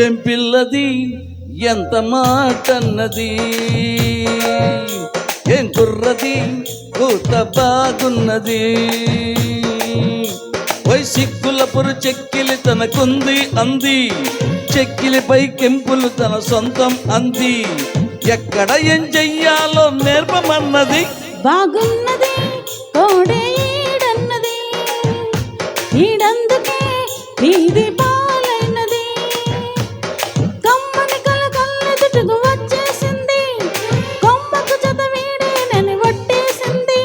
ఏం పిల్లది ఎంత మాటన్నది, ఏం కుర్రది కూత బాగున్నది. సిగ్గులపురు చెక్కిలి తనకుంది అంది, చెక్కిలిపై కెంపులు తన సొంతం అంది. ఎక్కడ ఏం చెయ్యాలో నేర్పమన్నది. బాగున్నది కోడే ఈడన్నది, ఈడందుకే ఇది పాలైనది. కమ్మని కల కళ్ళెదుటకు వచ్చేసింది, కొమ్మకు జత వీడేనని ఒట్టేసింది.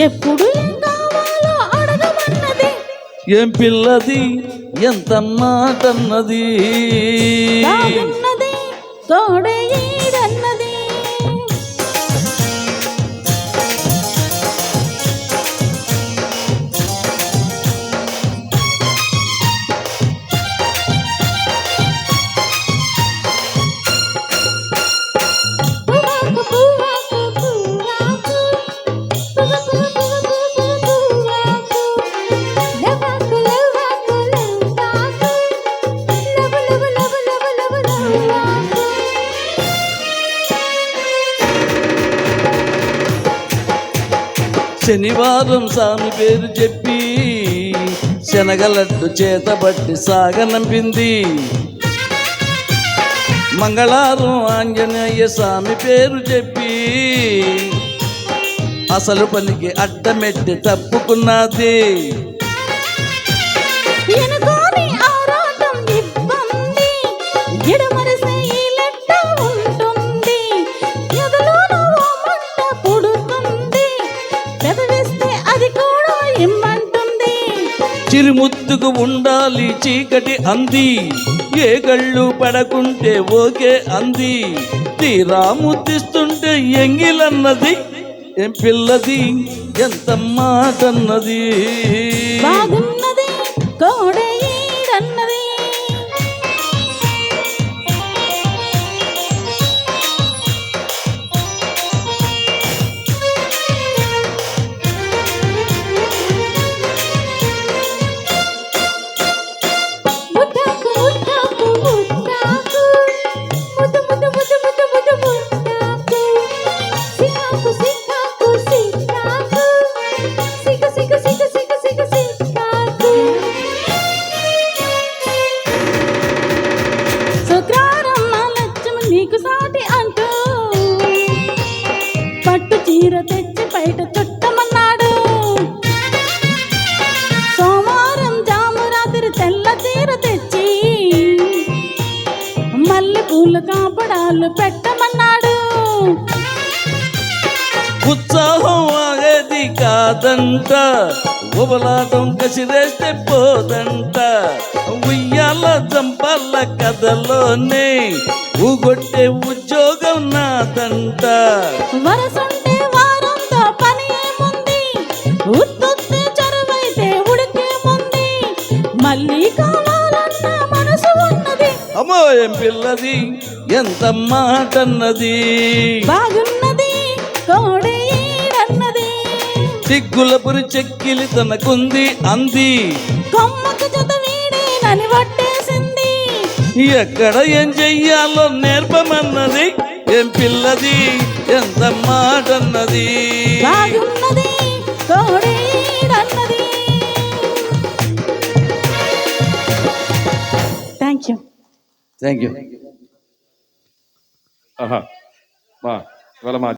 ఎప్పుడు ఏం కావాలో అడగమన్నది. ఏం పిల్లది ఎంత మాటన్నది, బాగున్నది కోడే ఈడన్నది. శనివారం స్వామి పేరు చెప్పి శనగలట్టు చేతబట్టి సాగనంపింది. మంగళవారం ఆంజనేయ స్వామి పేరు చెప్పి అసలు పనికి అడ్డమెట్టి తప్పుకున్నది. చిరుముద్దుకు ఉండాలి చీకటి అంది, ఏ గళ్ళు పడకుంటే ఓకే అంది. తీరా ముద్దిస్తుంటే ఎంగిలన్నది. ఏం పిల్లది ఎంత మాటన్నది, బాగున్నది కోడే ఈడన్నది. పట్టు చీర తెచ్చి బయట చుట్టమన్నాడు. సోమవారం జాము రాత్రి తెల్ల చీర తెచ్చి మల్లె పూల కాపడాలు పెట్టమన్నాడు. ఉత్సాహం ఆగేది కాదంట, ఉబలాటం కసిరేస్తే పోదంట. ఉయ్యాల జంపాల కథలోనే ఊగొట్టే ఉద్యోగం నాదంట. వరసంటే వారంతో పని ఏముంది, ఉత్తుత్తే చరువైతే ఉడికేముంది. మళ్ళీ కావాలన్న మనసు ఉన్నది. అమ్మో ఏం పిల్లది ఎంత మాటన్నది, బాగున్నది కోడే ఈడన్నది. సిగ్గులపురి చెక్కిలి తనకుంది అంది, కొమ్మకు జత వీడేనని వట్టేసింది. ఎక్కడ ఏం చెయ్యాలో నేర్పమన్నది. ఏం పిల్లది ఎంత మాటన్నది, బాగున్నది కోడే ఈడన్నది. Thank you. Thank you. ఇవాళ మా